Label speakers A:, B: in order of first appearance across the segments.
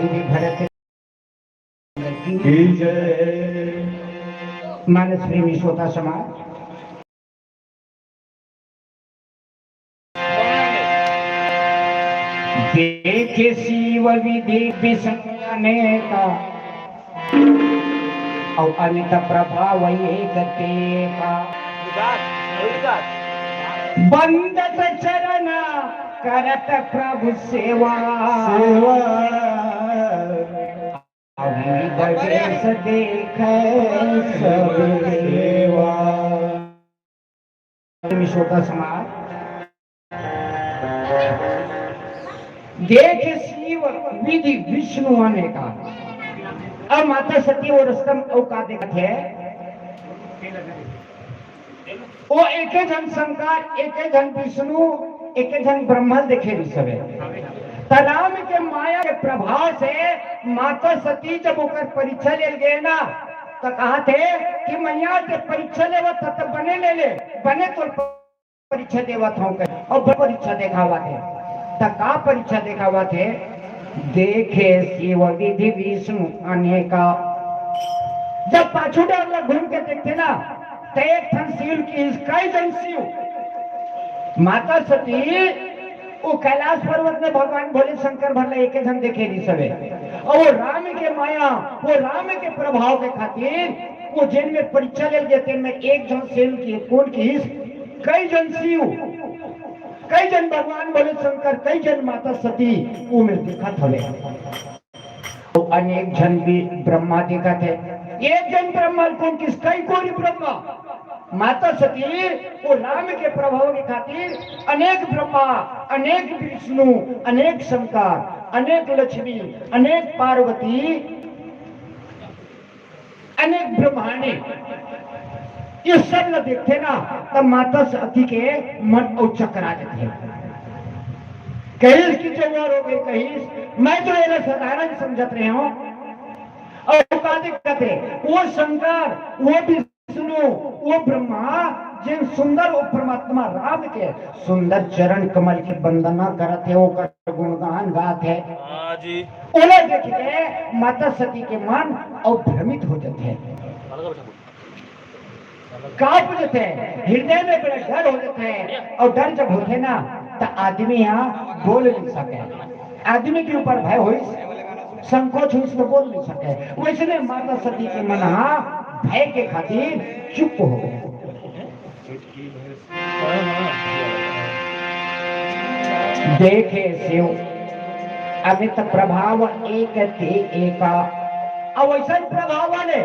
A: विधि भरत
B: की जय।
A: मानस प्रेमी श्रोता समाज, देखे शिव विधि विषयाने का और अमित प्रभाव एक का बंदत चरण करत प्रभु सेवा
B: सेवा
A: देश देख सब सेवा। श्रोता समाज, देख शिव विधि विष्णु आने का। अब माता सती और रस्तम का देखते वो एक जन शंकर, एक जन विष्णु, एक जन ब्रह्मा देखे सबे। राम के माया के प्रभाव से माता सती जब होकर परीक्षा ले गए ना, तो कहा थे कि मैया के परीक्षा लेवा तो बने ले बने तो परीक्षा देवा था और परीक्षा देखावा थे। तो का परीक्षा देखावा थे? देखे शिव विधि विष्णु अनेका। जब पाछू डाल घूम के देखते ना, तो एक थन शिव की कई जन शिव। माता सती वो कैलाश पर्वत में भगवान भोले शंकर भरला एक जन देखे नहीं सबे। और वो राम के माया, वो राम के प्रभाव के खातिर वो जिन में परीक्षा ले देते में एक जन शिव की कौन की कई जन शिव, कई जन भगवान भोले शंकर, कई जन माता सती वो में दिखा थे। तो अनेक जन भी ब्रह्मा दिखा थे। एक जन ब्रह्मा कौन किस कई कोई ब्रह्मा। माता सती वो राम के प्रभाव की खातिर अनेक ब्रह्मा, अनेक विष्णु, अनेक शंकर, अनेक लक्ष्मी, अनेक पार्वती, अनेक ब्रह्मांडी, ये सब न देखते ना, तब माता सती के मन और चकरा जाते। कहीं की चौर हो गई, कहीं मैं तो ये साधारण समझत रहे हूं। और कहते वो शंकर, वो विष्णु, वो ब्रह्मा जिन सुंदर वो परमात्मा राम के सुंदर चरण कमल की वंदना करते हो, कर गुणगान गाते उन्हें देख के माता सती के मन और भ्रमित हो जाते हैं, कांप जाते हैं, हृदय में बड़ा डर हो जाता है। और डर जब होते ना, तो आदमी यहाँ बोल नहीं सके, आदमी के ऊपर भय हो, संकोच हुई तो बोल नहीं सके। वैसे माता सती के मन भय के खातिर चुप हो गए। देखे शिव अमित प्रभाव एक थे एका। अब ऐसा प्रभाव वाले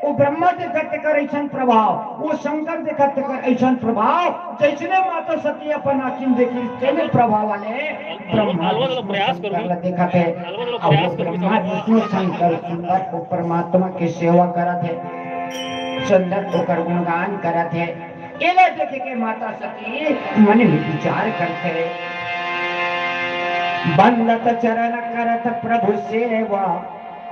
A: वो ब्रह्मा देखते कर ऐसा प्रभाव, वो शंकर देखते कर ऐसा प्रभाव, जैसे माता सती अपन आखिन देखी तेने प्रभाव वाले ब्रह्मा देखा थे। और ब्रह्मा विष्णु शंकर सुंदर को परमात्मा की सेवा करत है, सुंदर होकर गुणगान करत है। एला देखे के माता सती मन में विचार करते, बंदत चरण करत प्रभु सेवा,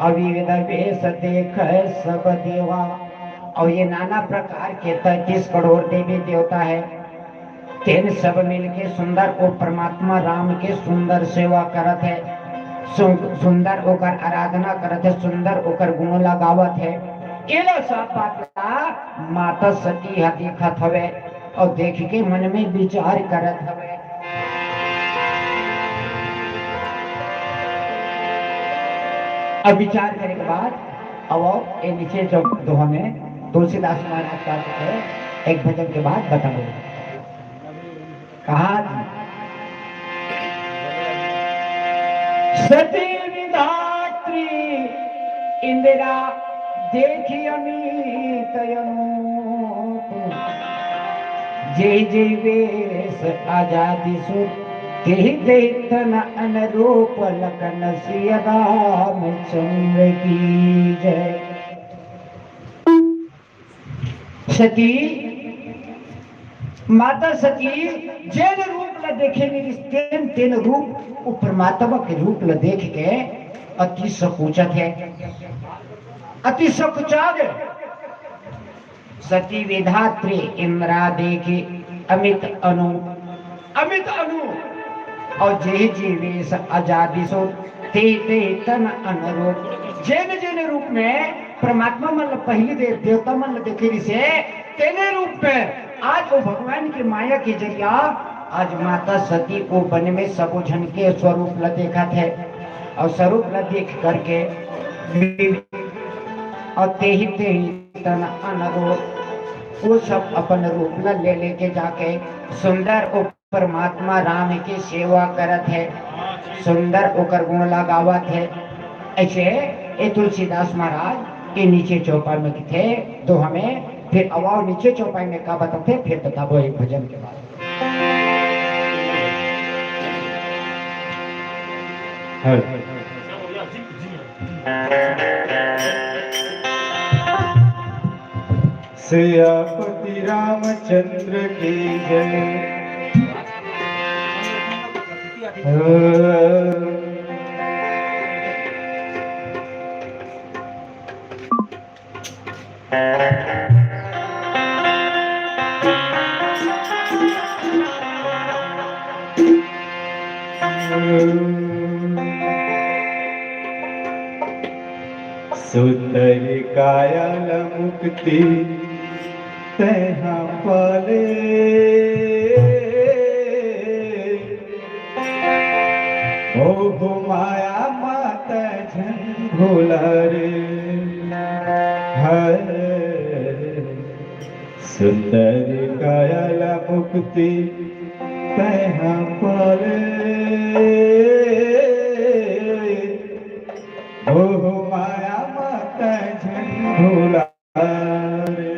A: अविविध वेश देख सब देवा। और ये नाना प्रकार के 33 करोड़ देवी देवता है, तेन सब मिलके सुंदर को परमात्मा राम के सुंदर सेवा करत है, सुंदर होकर आराधना करत है, सुंदर होकर गुण लगावत है। एला सब बात माता सती हा देखत हवे और देख के मन में विचार करत हवे। अब विचार करने के बाद अब ये नीचे जो दोहा में तुलसीदास महाराज कहते थे, एक भजन के बाद बताओ कहा सती विधात्री इंदिरा देखी अमित अनूप, जय जय वेश आजादी सुख तन अनुरूप लखन सिया रामचंद्र की जय। सती माता सती जिन रूप ल देखेंगे तेन तेन रूप वो परमात्मा के रूप ल देख के अति सकुचत है, अति सकुचा गए। सती विधात्री इंद्रा देखी अमित अनु, अमित अनु और जय जीवेश आजादी सो ते ते तन अनुरूप जेन जेन रूप में परमात्मा मन पहली देवता मन देखे से तेने रूप में आज वो भगवान की माया के जरिया आज माता सती को वन में सब जन के स्वरूप ला देखा थे और स्वरूप ला देख करके और ते ही तन अनुरूप वो सब अपन रूप ला ले लेके जाके सुंदर वो परमात्मा राम की सेवा करत है, सुंदर ओकर गुण लगावत है। ऐसे ये तुलसीदास महाराज के नीचे चौपाई में थे तो हमें फिर अवाव नीचे चौपाई में का बताते फिर बताबो एक भजन के बाद।
B: सियापति रामचंद्र की जय। सुंदर कायल मुक्ति तैहा पाले ओहो माया माता जन भोला रे हरे। सुंदर कायल मुक्ति तैहा पाले ओहो माया माता जन भोला रे।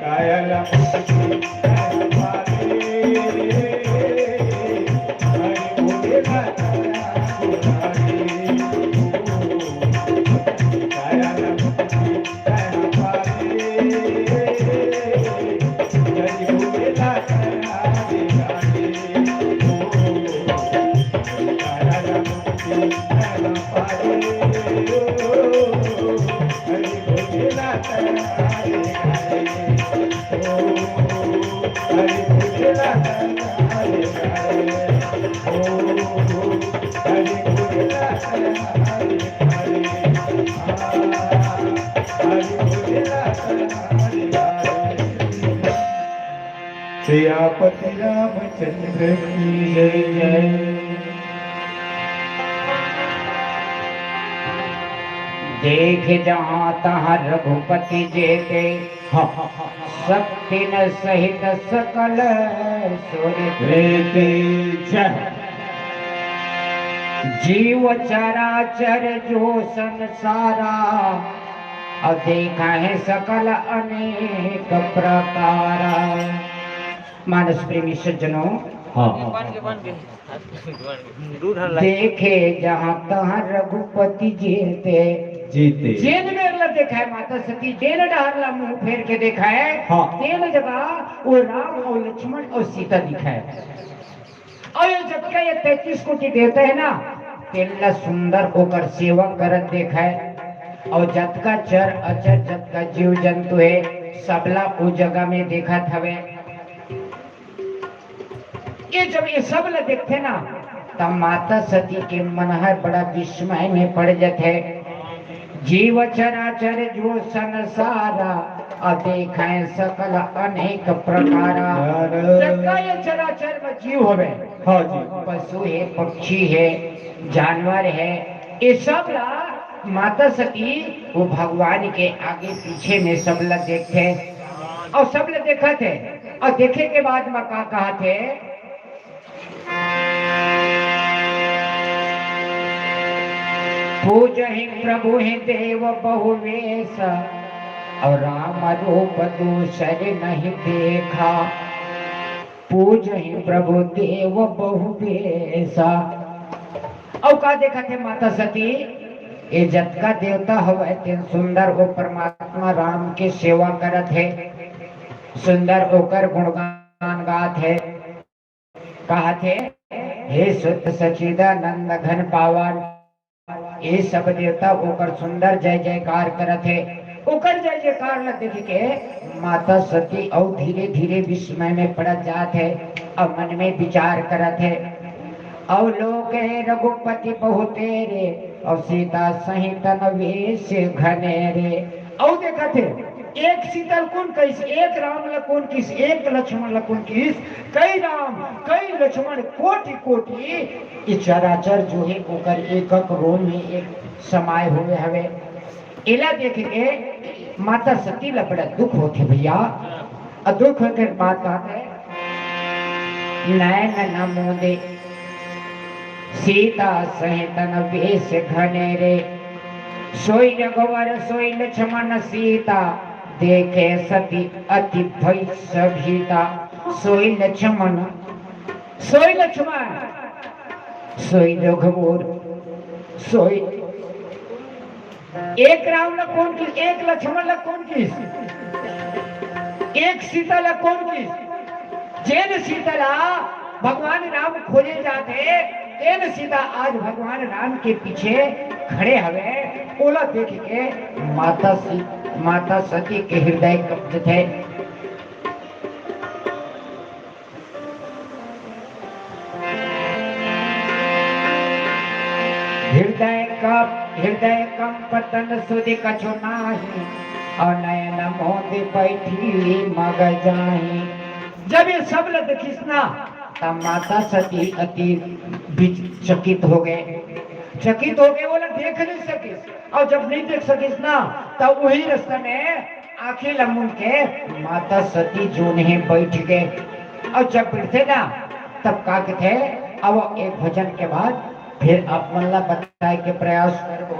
B: कायाला मुक्ती त्याला पारे हरी बोलेला त्याला गुणारे कायाला मुक्ती त्याला पारे हरी बोलेला त्याला गुणारे कायाला मुक्ती त्याला पारे हरी बोलेला त्याला सियापति रामचंद्र की जय जय।
A: देख जहाँ तहाँ रघुपति जेते शक्ति न सहित सकल
B: रेते जय
A: जीव चराचर जो संसारा और देखा है सकल अनेक प्रकारा। मानस प्रेमी सज्जनों, देखे जहाँ तहाँ रघुपति जीते
B: जीते
A: जेल में अगला देखा है माता सती जेल डारला मुंह फेर के देखा है। तेल जगह वो राम और लक्ष्मण और सीता दिखा है। और ये जब का ये 33 कोटि देवता है ना, तेला सुंदर होकर सेवा करत देखा है। और जत का चर अचर जत का जीव जंतु है सबला उस जगह में देखा था। ये जब ये सब ल देखते ना तब माता सती के मन है बड़ा विस्मय में पड़ जाते। जीव चराचर जो संसारा और देखा सकल अनेक प्रकारा। ये चराचर में जीव होवे,
B: हाँ जी,
A: पशु है पक्षी है जानवर है, ये सब ला माता सती वो भगवान के आगे पीछे में सब ला देखते और सब ला देखा थे। और देखे के बाद में कहा थे पूज ही प्रभु ही देव बहुवेश और राम रूप दूसर नहीं देखा। पूज ही प्रभु देव बहुवेशा। और का देखा थे माता सती ये जत का देवता हवे तेन सुंदर वो परमात्मा राम के सेवा करत है, सुंदर होकर गुणगान गात है। कहा थे हे सुत सचिदानंद घन पावन, ये सब देवता ओकर सुंदर जय जयकार करत है। ओकर जय जयकार न देख के माता सती और धीरे धीरे विस्मय में पड़त जात है और मन में विचार करत है। और लोग रघुपति बहुते रे और सीता सहित वेश घने रे। और देखा थे एक सीता कौन किस, एक राम लकुन किस, एक लक्ष्मण लकुन किस, कई राम कई लक्ष्मण कोटि कोटि चराचर जो है ओकर एक रोम में एक समाये हुए हवे। इला देख के माता सती ला बड़ा दुख होते भैया। और दुख होते बात है नैन न मोदे सीता सहित वेश घने रे। सोई रघुवर सोई लक्ष्मण सीता देखे सती अति भय सभीता। सोई लक्ष्मण सोई रघुवर सोई एक राम ला कौन किस, एक लक्ष्मण ला कौन किस, एक सीता ला कौन किस। जैन सीता ला भगवान राम खोजे जाते, तेन सीता आज भगवान राम के पीछे खड़े हवे। ओला देख के माता सती के हृदय कब्ज थे। हृदय कंपतन सुधि कछु नाही और नयन मोदी बैठी मग जाही। जब ये सब देखिस ना तब माता सती अति चकित हो गए, वो लोग देख नहीं सकिस। और जब नहीं देख सकिस ना तब वही रास्ते में आंखें लमुन के माता सती जो नहीं बैठ गए। और जब बैठे ना तब का थे अब एक भजन के बाद फिर आप मल्ला बताए के प्रयास करो।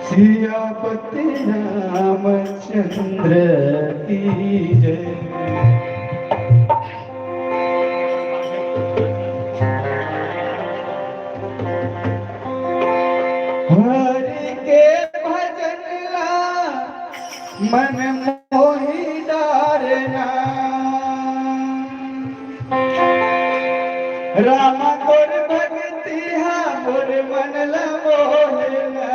B: सियापति रामचंद्र की जय। हरि के भजन ला मन मोहि डारना, राम तोर भक्ति हा मोर मन ला मोहना।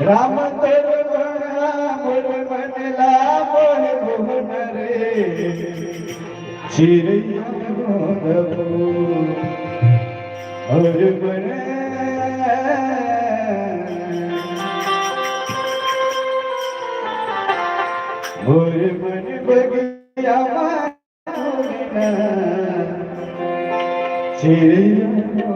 B: राम तोर मोर मन ला मोहना रे, चिड़ैया और बन मोर बन बगिया चिड़ैया